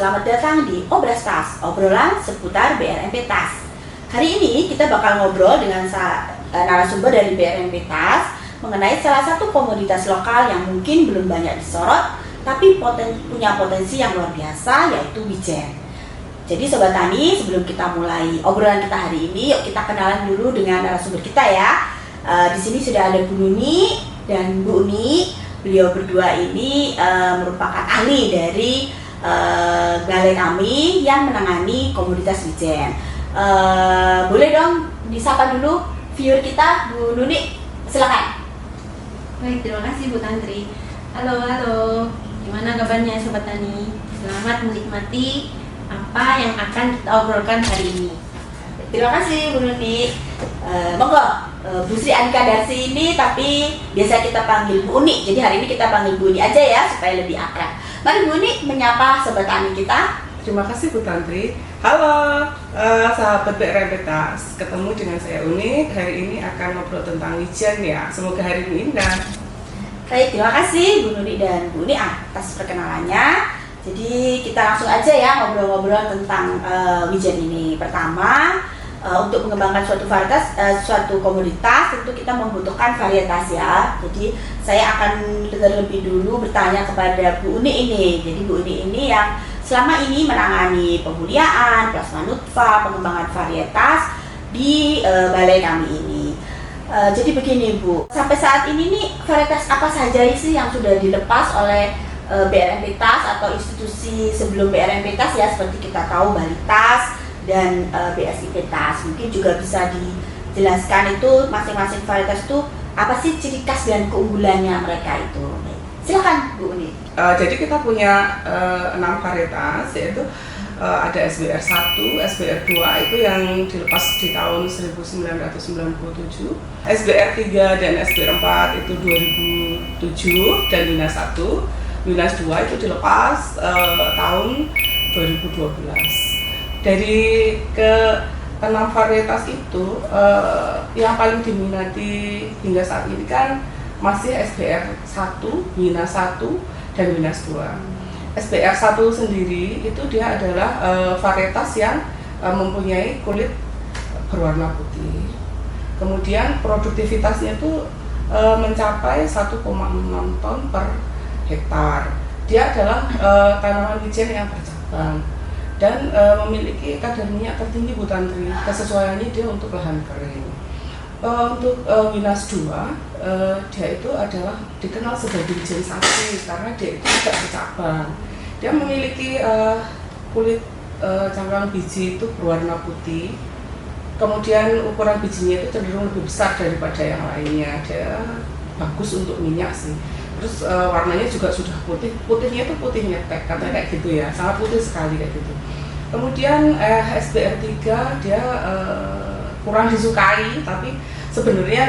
selamat datang di Obras Tas, obrolan seputar BRMP Tas. Hari ini kita bakal ngobrol dengan narasumber dari BRMP Tas mengenai salah satu komoditas lokal yang mungkin belum banyak disorot, tapi punya potensi yang luar biasa, yaitu wijen. Jadi Sobat Tani, sebelum kita mulai obrolan kita hari ini, yuk kita kenalan dulu dengan narasumber kita ya. Di sini sudah ada Bu Nuni dan Bu Uni. Beliau berdua ini merupakan ahli dari balai kami yang menangani komoditas wijen. Boleh dong disapa dulu viewer kita, Bu Nuni, silakan. Baik, terima kasih Bu Tantri. Halo, gimana kabarnya Sobat Tani? Selamat menikmati apa yang akan kita obrolkan hari ini. Terima kasih Bu Nuni. Monggo, Bu Sri Andika Darsi ini, tapi biasa kita panggil Bu Uni. Jadi hari ini kita panggil Bu Uni aja ya, supaya lebih akrab. Mari Bu Uni menyapa Sobat Tani kita. Terima kasih Bu Tantri. Halo sahabat BRMP Tas, ketemu dengan saya Uni. Hari ini akan ngobrol tentang wijen ya. Semoga hari ini indah. Baik, terima kasih Bu Nuni dan Bu Uni atas perkenalannya. Jadi kita langsung aja ya ngobrol-ngobrol tentang wijen ini. Pertama, untuk mengembangkan suatu komoditas tentu kita membutuhkan varietas ya. Jadi saya akan terlebih dulu bertanya kepada Bu Uni ini. Jadi Bu Uni ini yang selama ini menangani pemuliaan, plasma nutfah, pengembangan varietas di balai kami ini. Jadi begini Bu, sampai saat ini nih varietas apa saja sih yang sudah dilepas oleh BRMP Tas atau institusi sebelum BRMP Tas ya, seperti kita tahu Bali Tas dan BSIP Tas. Mungkin juga bisa dijelaskan itu masing-masing varietas itu apa sih ciri khas dan keunggulannya mereka itu. Silakan Bu Uni. Jadi kita punya 6 varietas, yaitu ada SBR 1, SBR 2 itu yang dilepas di tahun 1997, SBR 3 dan SBR 4 itu 2007, dan Winas 1, Winas 2 itu dilepas tahun 2012. Dari ke-6 varietas itu yang paling diminati hingga saat ini kan masih SBR 1, Winas 1, dan Winas 2. SBR 1 sendiri itu dia adalah varietas yang mempunyai kulit berwarna putih. Kemudian produktivitasnya itu mencapai 1,6 ton per hektar. Dia adalah tanaman wijen yang bercabang dan memiliki kadar minyak tertinggi Bu Tantri. Kesesuaiannya dia untuk lahan kering. Untuk Winas 2, dia itu adalah dikenal sebagai wijen sakti karena dia itu tidak bercabang. Dia memiliki kulit cangkang biji itu berwarna putih. Kemudian ukuran bijinya itu cenderung lebih besar daripada yang lainnya. Dia bagus untuk minyak sih. Terus warnanya juga sudah putih, putihnya itu putih nyetek, katanya kayak gitu ya, sangat putih sekali kayak gitu. Kemudian SBR 3 dia kurang disukai, tapi sebenarnya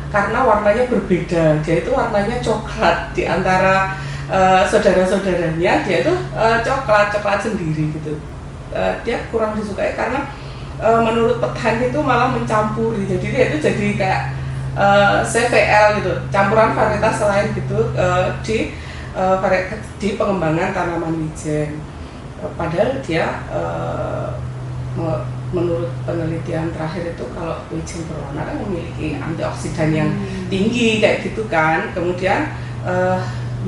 karena warnanya berbeda, dia itu warnanya coklat di antara saudara-saudaranya, dia itu coklat sendiri gitu. Dia kurang disukai karena menurut petani itu malah mencampuri, jadi dia itu jadi kayak CVL gitu, campuran varietas lain gitu di pengembangan tanaman wijen. Padahal dia menurut penelitian terakhir itu kalau wijen berwarna kan memiliki antioksidan yang tinggi kayak gitu kan. Kemudian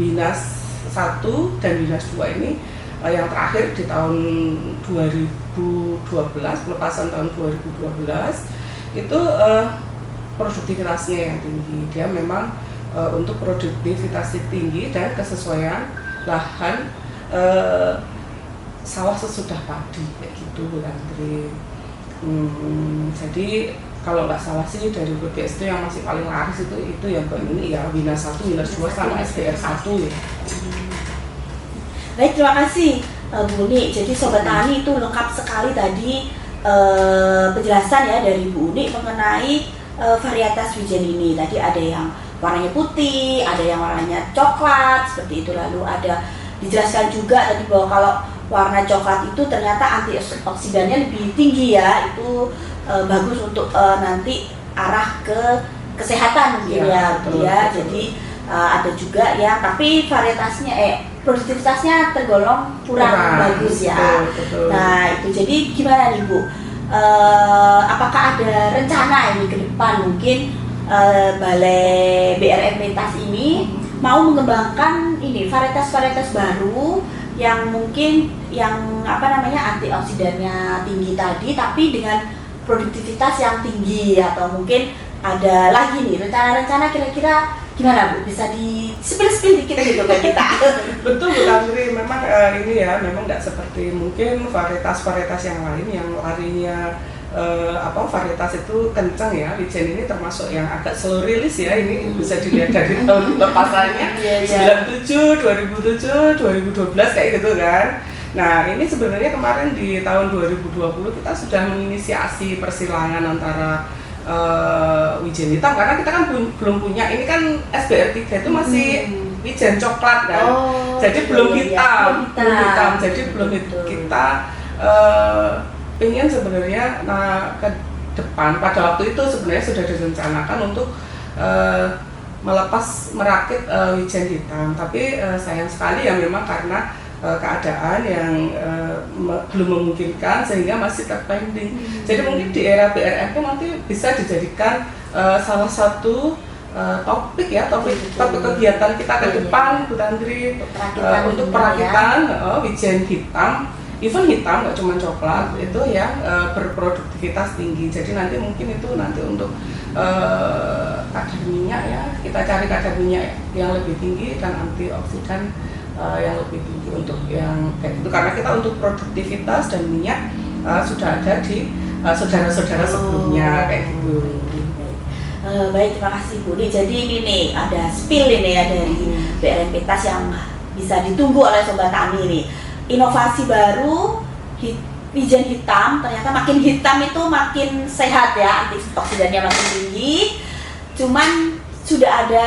Winas 1 dan Winas 2 ini yang terakhir di tahun 2012, pelepasan tahun 2012 itu produktivitasnya yang tinggi. Dia memang untuk produktivitas tinggi dan kesesuaian lahan sawah sesudah padi kayak gitu Bu Tantri. Jadi kalau nggak salah sih dari BPS itu yang masih paling laris itu yang ini ya Winas 1, Winas 2 sama SBR 1 ya. Baik, terima kasih Bu Uni. Jadi Sobat Tani itu lengkap sekali tadi penjelasan ya dari Bu Uni mengenai varietas wijen ini. Tadi ada yang warnanya putih, ada yang warnanya coklat seperti itu. Lalu ada dijelaskan juga tadi bahwa kalau warna coklat itu ternyata antioksidannya lebih tinggi ya. Itu bagus untuk nanti arah ke kesehatan mungkin ya, gitu ya. Jadi ada juga ya, tapi varietasnya produktivitasnya tergolong kurang bagus ya. Betul. Nah itu jadi gimana nih Bu? Apakah ada rencana ini ke depan mungkin Balai BRMP Tas ini mau mengembangkan ini varietas-varietas baru yang mungkin yang antioksidannya tinggi tadi tapi dengan produktivitas yang tinggi, atau mungkin ada lagi nih rencana-rencana kira-kira gimana Bu? Bisa di spill dikit gitu ke kita. Betul Bu Tantri, memang ini ya memang nggak seperti mungkin varietas-varietas yang lain yang larinya varietas itu kencang ya. Wijen ini termasuk yang agak slow release ya, ini bisa dilihat dari tahun lepasannya 97, 2007, 2012 kayak gitu kan. Nah ini sebenarnya kemarin di tahun 2020 kita sudah menginisiasi persilangan antara wijen hitam, karena kita kan belum punya, ini kan SBR 3 itu masih wijen coklat kan, jadi belum hitam, jadi belum kita ingin sebenarnya ke depan pada waktu itu sebenarnya sudah direncanakan untuk merakit wijen hitam, tapi sayang sekali ya memang karena keadaan yang belum memungkinkan sehingga masih terpending. Jadi mungkin di era BRMP nanti bisa dijadikan salah satu topik kegiatan kita ke depan Bu Tantri, untuk perakitan wijen hitam, even hitam nggak cuma coklat, itu yang berproduktivitas tinggi. Jadi nanti mungkin itu nanti untuk kadar minyak ya, kita cari kadar minyak yang lebih tinggi dan antioksidan yang lebih tinggi untuk yang kayak itu, karena kita untuk produktivitas dan minyak sudah ada di saudara-saudara sebelumnya kayak gitu. Baik, terima kasih Bu. Jadi ini nih ada spill ini ya dari BRMP Tas yang bisa ditunggu oleh Sobat Tani nih. Inovasi baru wijen hitam, ternyata makin hitam itu makin sehat ya, antioksidannya makin tinggi. Cuman sudah ada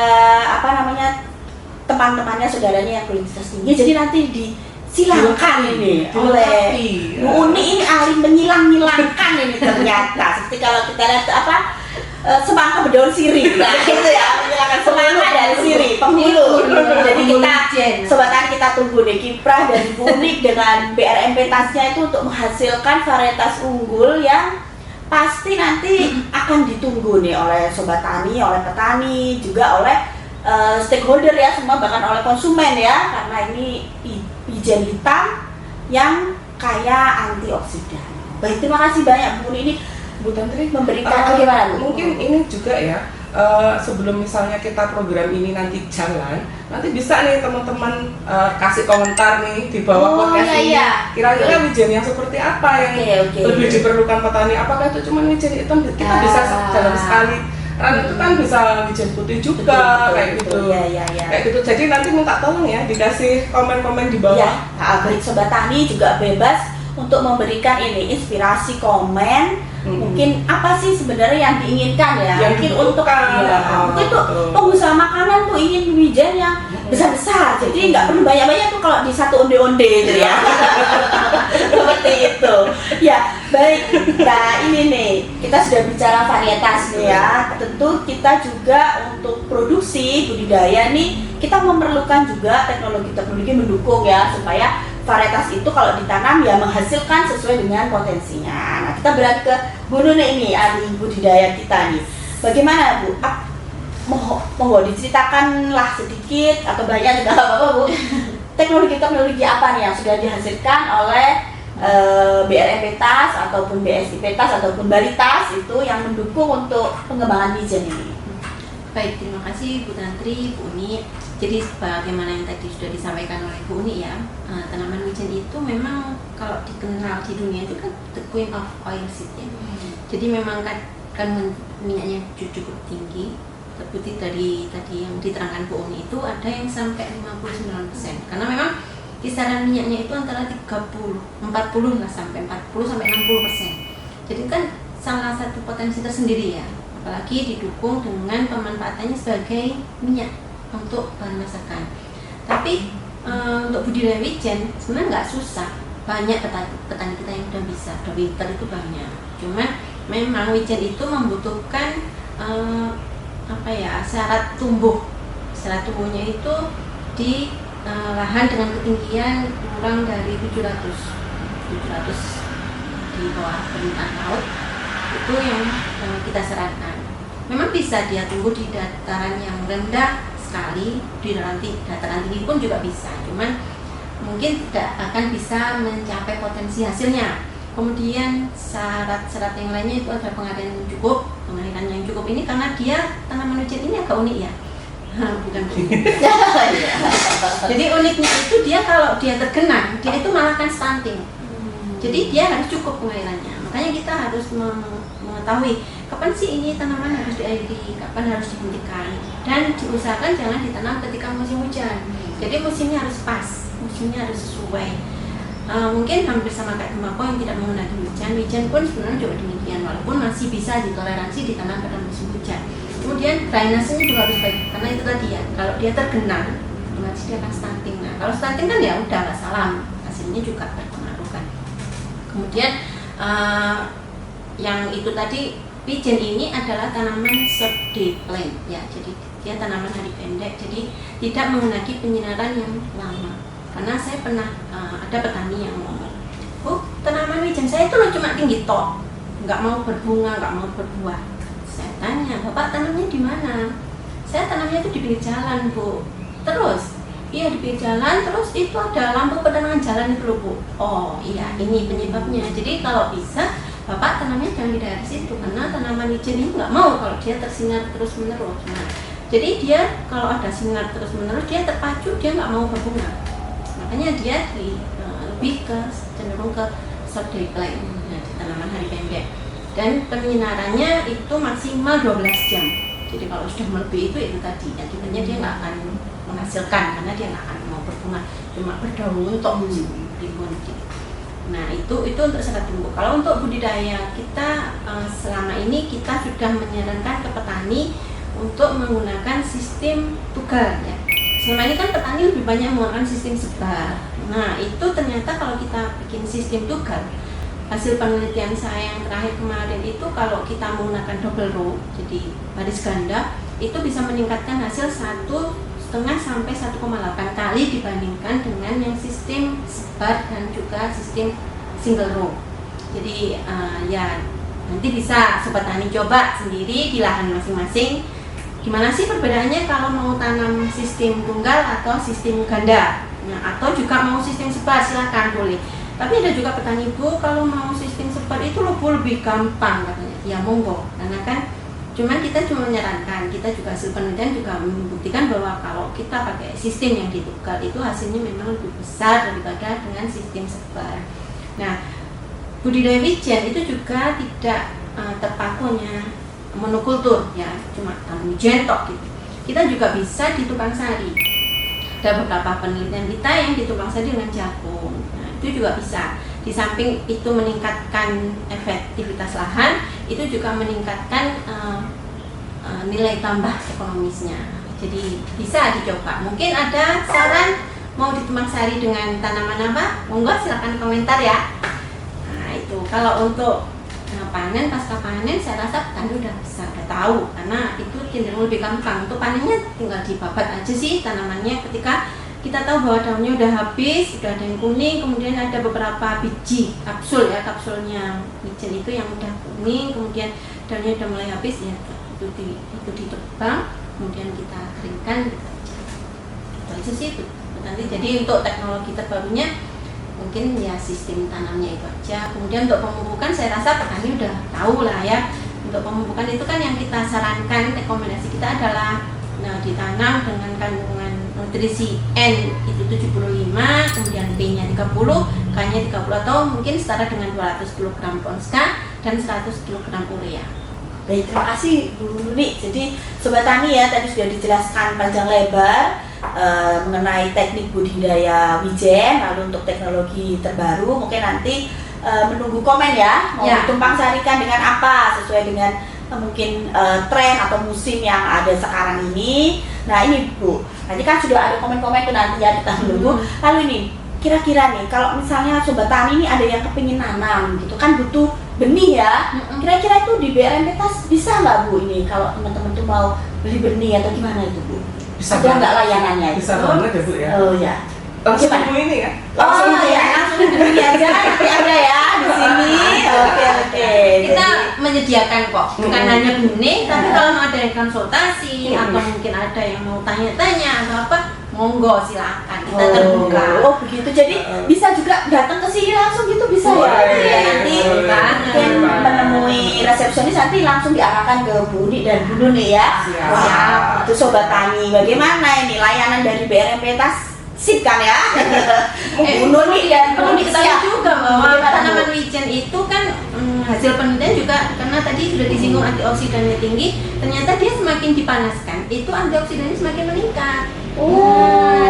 teman-temannya, saudaranya yang produktivitas tinggi, jadi nanti disilangkan ini oleh Bu Uni. Ini ahli menyilang-nyilangkan ini ternyata. Seperti kalau kita lihat semangka berdaun sirih, nah itu ya, menyilangkan semangka dari sirih, penghulu. Jadi kita, Sobat Tani, kita tunggu nih kiprah dari Bu Uni dengan BRMP Tasnya itu untuk menghasilkan varietas unggul yang pasti nanti akan ditunggu nih oleh Sobat Tani, oleh petani, juga oleh stakeholder ya semua, bahkan oleh konsumen ya, karena ini wijen hitam yang kaya antioksidan. Baik, terima kasih banyak Bu. Ini Bu Tantri memberikan bagaimana Bu? Mungkin ini juga ya, sebelum misalnya kita program ini nanti jalan, nanti bisa nih teman-teman kasih komentar nih di bawah podcast ini. Kira-kira wijen yang seperti apa yang lebih diperlukan petani? Apakah itu cuma wijen hitam? Kita bisa dalam sekali. Itu kan bisa wijen putih juga, kayak gitu. Kayak gitu. Jadi nanti minta tolong ya dikasih komen-komen di bawah. Baik, Sobat Tani juga bebas untuk memberikan ini inspirasi komen. Mungkin apa sih sebenarnya yang diinginkan ya? Mungkin untuk mungkin tuh pengusaha makanan tuh ingin wijen yang besar-besar. Jadi nggak perlu banyak-banyak tuh kalau di satu onde-onde gitu ya. Seperti itu. Ya, baik. Nah, ini nih, kita sudah bicara varietas nih ya. Tentu kita juga untuk produksi budidaya nih, kita memerlukan juga teknologi-teknologi mendukung ya, supaya varietas itu kalau ditanam ya menghasilkan sesuai dengan potensinya. Nah, kita beralih ke Bu Nune ini, ahli budidaya kita nih. Bagaimana Bu? Monggo diceritakanlah sedikit atau banyak juga apa-apa Bu. Teknologi-teknologi apa nih yang sudah dihasilkan oleh BRMP Tas ataupun BSIP Tas ataupun Baritas itu yang mendukung untuk pengembangan wijen ini? Baik, terima kasih Bu Tantri, Bu Uni. Jadi bagaimana yang tadi sudah disampaikan oleh Bu Uni ya, tanaman wijen itu memang kalau dikenal di dunia itu kan the queen of oilseed ya. Jadi memang kan minyaknya cukup tinggi. Terbukti dari tadi yang diterangkan Bu Uni itu ada yang sampai 59%. Karena memang kisaran minyaknya itu antara 40 lah sampai 60%. Jadi kan salah satu potensi tersendiri ya. Apalagi didukung dengan pemanfaatannya sebagai minyak untuk bahan masakan. Tapi untuk budidaya wijen sebenarnya nggak susah. Banyak petani kita yang udah bisa, udah pintar itu banyak. Cuman memang wijen itu membutuhkan syarat tumbuh. Syarat tumbuhnya itu di lahan dengan ketinggian kurang dari 700 di bawah permukaan laut, itu yang kita sarankan. Memang bisa dia tumbuh di dataran yang rendah sekali, di dataran tinggi pun juga bisa, cuman mungkin tidak akan bisa mencapai potensi hasilnya. Kemudian syarat-syarat yang lainnya itu ada pengairan yang cukup. Pengairan yang cukup ini karena dia tanaman wijen ini agak unik ya. Bukan unik. Jadi uniknya itu dia kalau dia tergenang, dia itu malah akan stunting. Jadi dia harus cukup pengairannya. Makanya kita harus mengetahui kapan sih ini tanaman harus diairi, kapan harus dihentikan, dan diusahakan jangan ditanam ketika musim hujan. Jadi musimnya harus pas, musimnya harus sesuai. Mungkin hampir sama kayak tembakau yang tidak menggunakan wijen pun sebenarnya juga demikian, walaupun masih bisa ditoleransi ditanam pada musim hujan. Kemudian drainasenya juga harus baik, karena itu tadi ya, kalau dia tergenang, otomatis dia akan stunting. Nah, kalau stunting kan ya udah nggak salah, hasilnya juga berpengaruh kan. Kemudian yang itu tadi, wijen ini adalah tanaman short day plant ya, jadi dia tanaman hari pendek, jadi tidak menggunakan penyinaran yang lama. Karena saya pernah ada petani yang ngomong, "Bu, tanaman wijen saya itu loh cuma tinggi tok, nggak mau berbunga, nggak mau berbuah." Saya tanya, "Bapak tanamnya di mana?" "Saya tanamnya itu di pinggir jalan, Bu." "Terus?" "Iya, di pinggir jalan, terus itu ada lampu penerangan jalan itu loh, Bu." "Oh iya, ini penyebabnya. Jadi kalau bisa Bapak tanamnya jangan di daerah situ, karena tanaman wijen ini nggak mau kalau dia tersinar terus menerus." Nah, jadi dia kalau ada sinar terus menerus dia terpacu, dia nggak mau berbunga. Makanya dia lebih cenderung ke short day plant, di tanaman hari pendek. Dan penyinarannya itu maksimal 12 jam. Jadi kalau sudah melebihi itu tadi, akibatnya dia nggak akan menghasilkan karena dia nggak akan mau berbunga, cuma berdaun untuk rimbun gitu. Nah itu untuk syarat tumbuh. Kalau untuk budidaya kita selama ini kita sudah menyarankan ke petani untuk menggunakan sistem tugal ya. Selama ini kan petani lebih banyak menggunakan sistem sebar. Nah itu ternyata kalau kita bikin sistem tugal, hasil penelitian saya yang terakhir kemarin itu kalau kita menggunakan double row, jadi baris ganda, itu bisa meningkatkan hasil 1,5 sampai 1,8 kali dibandingkan dengan yang sistem sebar dan juga sistem single row. Jadi ya nanti bisa sobat tani coba sendiri di lahan masing-masing. Gimana sih perbedaannya kalau mau tanam sistem tunggal atau sistem ganda? Nah, atau juga mau sistem sebar, silahkan boleh. Tapi ada juga petani, "Bu, kalau mau sistem sebar itu lebih gampang," katanya. Ya monggo, karena kan kita cuma menyarankan, kita juga hasil penelitian juga membuktikan bahwa kalau kita pakai sistem yang ditunggal itu hasilnya memang lebih besar daripada dengan sistem sebar. Nah, budidaya wijen itu juga tidak terpakunya monokultur ya, cuma tanam wijen tok gitu. Kita juga bisa di tukang sari. Ada beberapa penelitian kita yang di tukang sari dengan jagung. Nah, itu juga bisa. Di samping itu meningkatkan efektivitas lahan, itu juga meningkatkan nilai tambah ekonomisnya. Jadi bisa dicoba. Mungkin ada saran mau ditumbang sari dengan tanaman apa? Monggo silakan komentar ya. Nah itu kalau untuk panen, pasca panen saya rasa petani udah tahu, karena itu cenderung lebih gampang. Untuk panennya tinggal dibabat aja sih tanamannya. Ketika kita tahu bahwa daunnya udah habis, udah ada yang kuning, kemudian ada beberapa biji kapsul ya, kapsulnya wijen itu yang udah kuning, kemudian daunnya udah mulai habis ya, itu ditebang, kemudian kita keringkan, itu aja sih itu. Nanti jadi untuk teknologi terbarunya mungkin ya sistem tanamnya itu aja. Kemudian untuk pemupukan saya rasa petani udah tahu lah ya. Untuk pemupukan itu kan yang kita sarankan, rekomendasi kita adalah ditanam dengan kandungan nutrisi N itu 75, kemudian P-nya 30, K-nya 30 atau mungkin setara dengan 200 kg Ponska dan 100 kg urea. Baik, terima kasih Bu Nuni. Jadi sobat tani ya, tadi sudah dijelaskan panjang lebar mengenai teknik budidaya wijen, lalu untuk teknologi terbaru mungkin nanti menunggu komen ya, mau ditumpang sarikan dengan apa sesuai dengan mungkin tren atau musim yang ada sekarang ini. Nah ini Bu, nanti kan sudah ada komen-komen tuh nanti ya, kita menunggu. Lalu ini kira-kira nih kalau misalnya sobat tani ini ada yang kepingin nanam gitu kan, butuh benih ya, kira-kira itu di BRMPTAS bisa nggak Bu ini kalau teman-teman tuh mau beli benih atau gimana itu Bu? Bisa ada nggak layanannya? Bisa itu? banget ya Bu ya. Oh ya. Langsung Gimana? hubungi ini ya. Oh ya, langsung hubungi aja nanti ada ya di sini. Oke. Kita menyediakan kok, bukan Mm-mm. hanya Bune, tapi kalau mau ada yang konsultasi atau mungkin ada yang mau tanya-tanya atau apa, monggo silakan, kita terbuka. Oh begitu. Jadi bisa juga datang ke sini langsung gitu bisa ya. Boleh, Nanti boleh. mungkin menemui resepsionis nanti langsung diarahkan ke Bu Uni dan Bu Nuni ya. Siap. Wah, itu Sobat Tani. Bagaimana ini layanan dari BRMP Tas? Sip kan ya? Bu Nuni dan Bu Perlu Uni diketahui siap. juga bahwa Bagaimana, tanaman Bu? wijen itu kan hasil penelitian juga, karena tadi sudah disinggung antioksidannya tinggi, ternyata dia semakin dipanaskan itu antioksidannya semakin meningkat.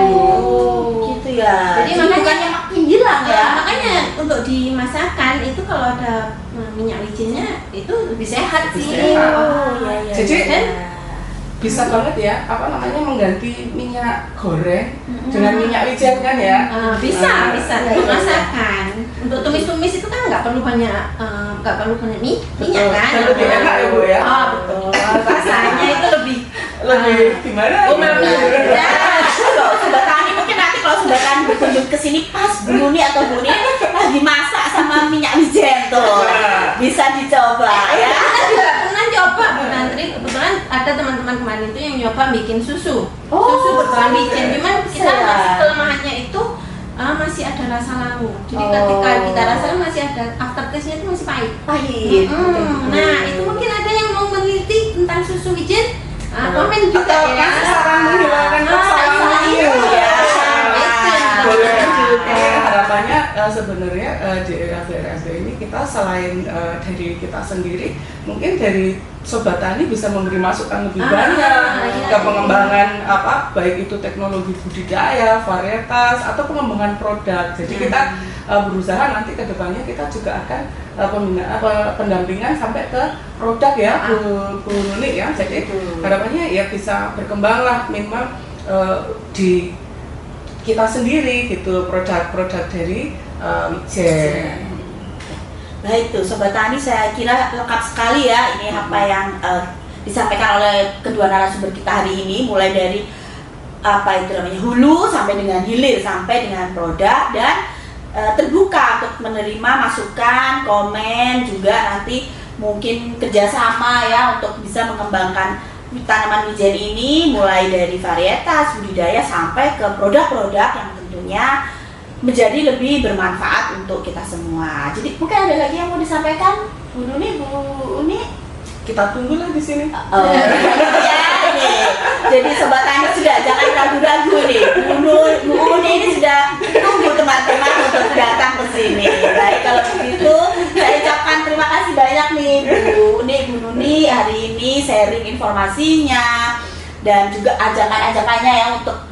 Oh, gitu ya. Jadi Jadi makanya- bukannya makin hilang ya? Makanya untuk dimasakkan itu kalau ada minyak wijennya itu lebih sehat Lebih sih. sehat. Oh, iya iya. Jadi, iya. Bisa banget ya, apa namanya, mengganti minyak goreng Mm-mm. dengan minyak wijen kan ya. Bisa iya, untuk iya. masakan. Untuk tumis-tumis itu kan nggak perlu banyak minyak Betul. kan. Dan lebih enak ya Bu ya. Oh betul. Rasanya itu lebih Gimana? umami. Ya, kalau Sobat Tani mungkin nanti kalau Sobat Tani berkunjung ke sini pas Bu Nuni atau Bu Nuni lagi masak sama minyak wijen tuh. Nah. Bisa dicoba ya. Kita juga pernah coba Bu Tantri, kebetulan ada teman-teman kemarin itu yang nyoba bikin susu. Oh, Susu berbahan wijen, cuman kita bisa. masih kelemahannya itu masih ada rasa langu. Jadi Oh. ketika kita rasakan masih ada aftertaste-nya itu masih pahit. Pahit. Nah, itu mungkin ada yang mau meneliti tentang susu wijen, komen juga Atau ya. kasih saran menghilangkan rasa langu iya, iya. boleh. juga. Harapannya sebenarnya di era BRMP ini kita selain dari kita sendiri, mungkin dari Sobat Tani bisa memberi masukan lebih banyak iya, ke pengembangan apa, baik itu teknologi budidaya, varietas atau pengembangan produk. Jadi kita berusaha nanti ke depannya kita juga akan pendampingan sampai ke produk ya, Bu Nuni ya. Jadi harapannya ya bisa berkembanglah minimal di kita sendiri gitu, produk-produk dari wijen. Baik tuh Sobat Tani, saya kira lengkap sekali ya ini apa yang disampaikan oleh kedua narasumber kita hari ini, mulai dari apa itu namanya hulu sampai dengan hilir sampai dengan produk, dan terbuka untuk menerima masukan, komen, juga nanti mungkin kerjasama ya untuk bisa mengembangkan tanaman wijen ini mulai dari varietas, budidaya sampai ke produk-produk yang tentunya menjadi lebih bermanfaat untuk kita semua. Jadi mungkin ada lagi yang mau disampaikan Bu Nuni, Bu Uni? Kita tunggulah di sini. Oh, ya nih. Jadi Sobat Tani sudah jangan ragu-ragu nih. Bu Uni ini sudah tunggu teman-teman untuk datang ke sini. Baik, kalau begitu saya ucapkan terima kasih banyak nih Bu Uni, Bu Nuni hari ini sharing informasinya dan juga ajakan-ajakannya ya untuk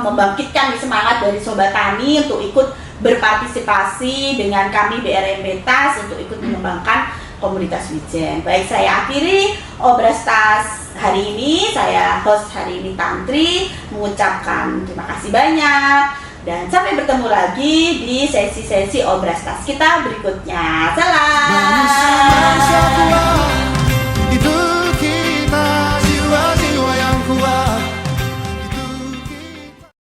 membangkitkan semangat dari Sobat Tani untuk ikut berpartisipasi dengan kami BRMP Tas untuk ikut mengembangkan komunitas wijen. Baik, saya akhiri Obras Tas hari ini. Saya host hari ini Tantri mengucapkan terima kasih banyak dan sampai bertemu lagi di sesi-sesi Obras Tas kita berikutnya. Salam.